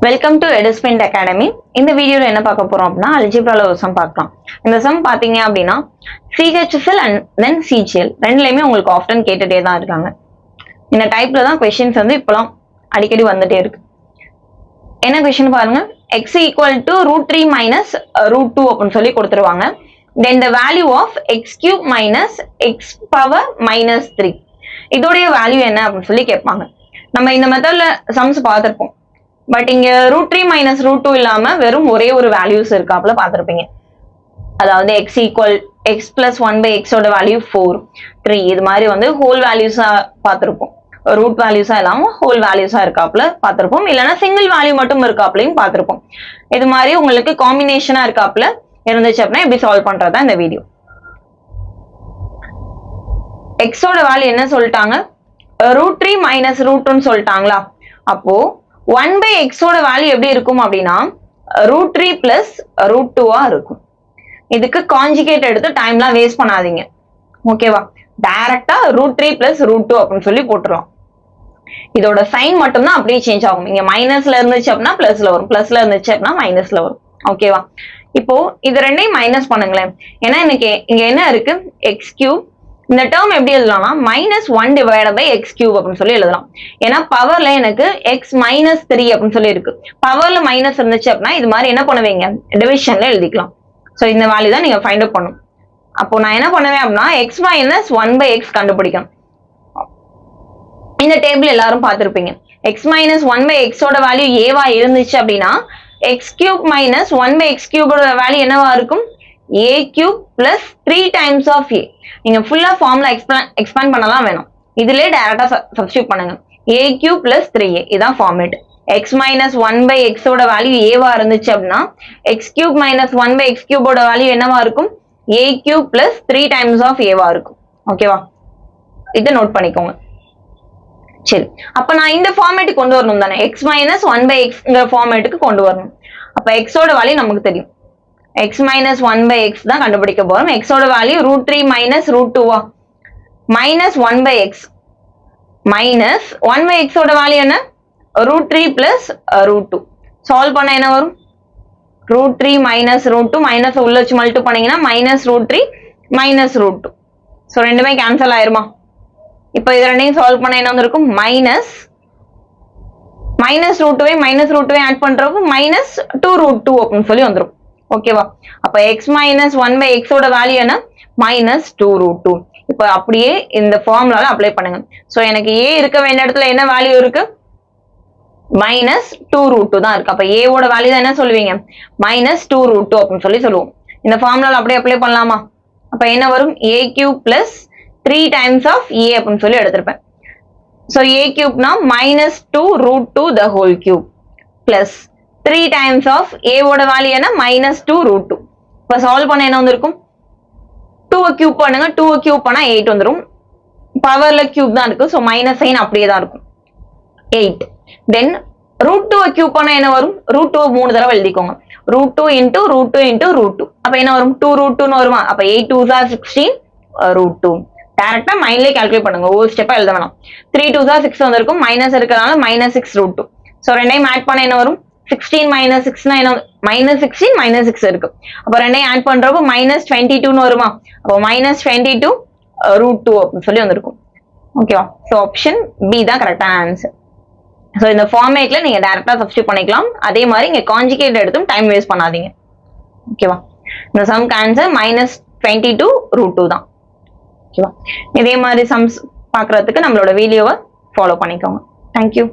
Welcome to எடுஸ்பிண்ட் academy. இந்த வீடியோல என்ன பார்க்க போறோம் அப்படின்னா அல்ஜிப்ரால ஒரு சம் பார்க்கலாம். இந்த சம் பாத்தீங்க அப்படின்னா CHSL அண்ட் தென் CGL ரெண்டுலயுமே உங்களுக்கு ஆஃப்டன் கேட்டுட்டே தான் இருக்காங்க. இந்த டைப்ல தான் கொஸ்டின்ஸ் வந்து இப்பெல்லாம் அடிக்கடி வந்துட்டே இருக்கு. என்ன கொஸ்டின் பாருங்க, x ஈக்குவல் டு √3 மைனஸ் √2 அப்படின்னு சொல்லி கொடுத்துருவாங்க. Then the value of x cube minus x power minus 3 இதோடைய வேல்யூ என்ன அப்படின்னு சொல்லி கேட்பாங்க. நம்ம இந்த மெத்தட்ல சம்ஸ் பார்த்திருப்போம். பட் இங்க √3 மைனஸ் √2 இல்லாம வெறும் ஒரே ஒரு வேல்யூஸ் இருக்காப்ல பார்த்திருப்பீங்க. அதாவது x equal x plus 1/x ஓட வேல்யூ 4 3 இது மாதிரி வந்து ஹோல் வேல்யூஸா பார்த்திருப்போம். ரூட் வேல்யூஸா இல்லாம ஹோல் வேல்யூஸா இருக்காப்ல பார்த்திருப்போம். இல்லைன்னா சிங்கிள் வேல்யூ மட்டும் இருக்காப்லையும் பார்த்திருப்போம். இது மாதிரி உங்களுக்கு காம்பினேஷனா இருக்காப்ல இருந்துச்சு அப்படின்னா எப்படி சால்வ் பண்றதா இந்த வீடியோ. x ஓட வேல்யூ என்ன சொல்லிட்டாங்க, √3 மைனஸ் √2 சொல்லிட்டாங்களா. அப்போ 1/x ஓட வேல்யூ எப்படி இருக்கும் அப்படின்னா √3 பிளஸ் √2 இருக்கும். இதுக்கு கான்ஜுகேட் எடுத்து டைம்லாம் வேஸ்ட் பண்ணாதீங்க, ஓகேவா. டைரக்டா √3 பிளஸ் √2 அப்படின்னு சொல்லி போட்டுருவோம். இதோட சைன் மட்டும் தான் அப்படியே சேஞ்ச் ஆகும். இங்க மைனஸ்ல இருந்துச்சு அப்படின்னா பிளஸ்ல வரும், பிளஸ்ல இருந்துச்சு அப்படின்னா மைனஸ்ல வரும், ஓகேவா. இப்போ இது ரெண்டையும் மைனஸ் பண்ணுங்களேன். ஏன்னா எனக்கு இங்க என்ன இருக்கு, எக்ஸ் கியூப். இந்த டேர்ம் எப்படி எழுதலாம்னா -1 டிவைட் பை x கியூப் அப்படின்னு சொல்லி எழுதலாம். ஏன்னா பவர்ல எனக்கு x -3 அப்படின்னு சொல்லி இருக்கு. பவர்ல மைனஸ் இருந்துச்சு அப்படின்னா இது மாதிரி என்ன பண்ணுவீங்க, டிவிஷன்ல எழுதிக்கலாம். சோ இந்த வேல்யூ தான் நீங்க ஃபைண்ட் அவுட் பண்ணணும். அப்போ நான் என்ன பண்ணுவேன் அப்படின்னா x - 1/x கண்டுபிடிக்கணும். இந்த டேபிள் எல்லாரும் பார்த்திருப்பீங்க. x - 1/x ஓட வேல்யூ ஏவா இருந்துச்சு அப்படின்னா x கியூப் மைனஸ் 1/x கியூபோட வேல்யூ என்னவா இருக்கும், a cube plus 3 times of a. நீங்க ஃபுல்லா ஃபார்முலா எக்ஸ்பேண்ட் பண்ணலாம் வேணும். இதுலயே டைரக்டா சப்ஸ்டிட்யூட் பண்ணுங்க. a கியூப் பிளஸ் 3a இதான் ஃபார்மேட். x - 1/x ஓட வேல்யூ ஏவா இருந்துச்சு அப்படின்னா x கியூப் மைனஸ் 1/x கியூபோட வேல்யூ என்னவா இருக்கும், a cube plus 3 times of ஏவா இருக்கும், ஓகேவா. இதை நோட் பண்ணிக்கோங்க. சரி, அப்ப நான் இந்த ஃபார்மேட்டுக்கு கொண்டு வரணும் தானே, x - 1/xங்கிற ஃபார்மேட்டுக்கு கொண்டு வரணும். அப்ப x ஓட வேல்யூ நமக்கு தெரியும், x - 1/x தான் கண்டுபிடிக்க போறோம். x ஓட value √3 minus √2 -1/x minus 1/x ஓட வேல்யூ என்ன, √3 பிளஸ் √2. சால்வ் பண்ண என்ன வரும், √3 மைனஸ் √2 மைனஸ் உள்ள வச்சு மல்டிப்ளை பண்ணீங்கன்னா -√3 மைனஸ் √2. சோ ரெண்டுமே கேன்சல் ஆயிருமா. இப்போ இது ரெண்டையும் சால்வ் பண்ண என்ன வந்திருக்கும், மைனஸ் √2 ஆட் பண்றப்போ -2√2 அப்படின்னு சொல்லி வந்துரும், ஓகேவா. அப்ப x - 1/x ஓட வேல்யூ என்ன, -2√2. இப்ப அப்படியே இந்த ஃபார்முலால அப்ளை பண்ணுங்க. சோ எனக்கு a இருக்க வேண்டிய இடத்துல என்ன வேல்யூ இருக்கு, -2√2 தான் இருக்கு. அப்ப a ஓட வேல்யூ தான் என்ன சொல்லுவீங்க, -2√2 அப்படின்னு சொல்லி சொல்லுவோம். இந்த ஃபார்முலால அப்படியே அப்ளை பண்ணலாமா. அப்ப என்ன வரும், a cube plus 3 times of a அப்படின்னு சொல்லி எடுத்திருப்பேன். சோ a கியூப்னா -2√2 the whole cube plus 3 times of a ஓட வேல்யூ என்ன, -2√2. இப்ப சால்வ் பண்ண என்ன வந்திருக்கும், 2 கியூப் பண்ணுங்க, 2 கியூப் பண்ணா 8 வந்துரும். பவர்ல கியூப் தான் இருக்கு, சோ மைனஸ் சைன் அப்படியே தான் இருக்கும், 8. தென் √2 கியூப் பண்ணா என்ன வரும், √2 3 தடவை எழுதிக்கோங்க. √2 into √2 into √2 அப்ப என்ன வரும், 2√2 வருமா. அப்ப 8 2s are 16 √2. டைரக்டா மைண்ட்லயே கால்குலேட் பண்ணுங்க, ஒரு ஸ்டெப்பா எழுத வேணாம். 3 2s are 6 வந்திருக்கும், மைனஸ் இருக்கறனால -6√2. சோ ரெண்டையும் ஆட் பண்ண என்ன வரும், 16 - 6 னா என்ன, -16 - 6 இருக்கு. அப்ப ரெண்டையும் ஆட் பண்றப்போ -22 வருமா. அப்போ -22 √2 அப்படின்னு சொல்லி வந்திருக்கும், ஓகேவா. சோ ஆப்ஷன் பி தான் கரெக்டான ஆன்சர். சோ இந்த ஃபார்மேட்ல நீங்க டைரக்டா சப்ஸ்டிட்யூட் பண்ணிக்கலாம். அதே மாதிரி இங்க கான்ஜுகேட் எடுத்தும் டைம் வேஸ்ட் பண்ணாதீங்க, ஓகேவா. இந்த சம்க்கு ஆன்சர் -22 √2 தான், ஓகேவா. இதே மாதிரி சம்ஸ் பாக்குறதுக்கு நம்மளோட வீடியோவை ஃபாலோ பண்ணிக்கோங்க. தேங்க்யூ.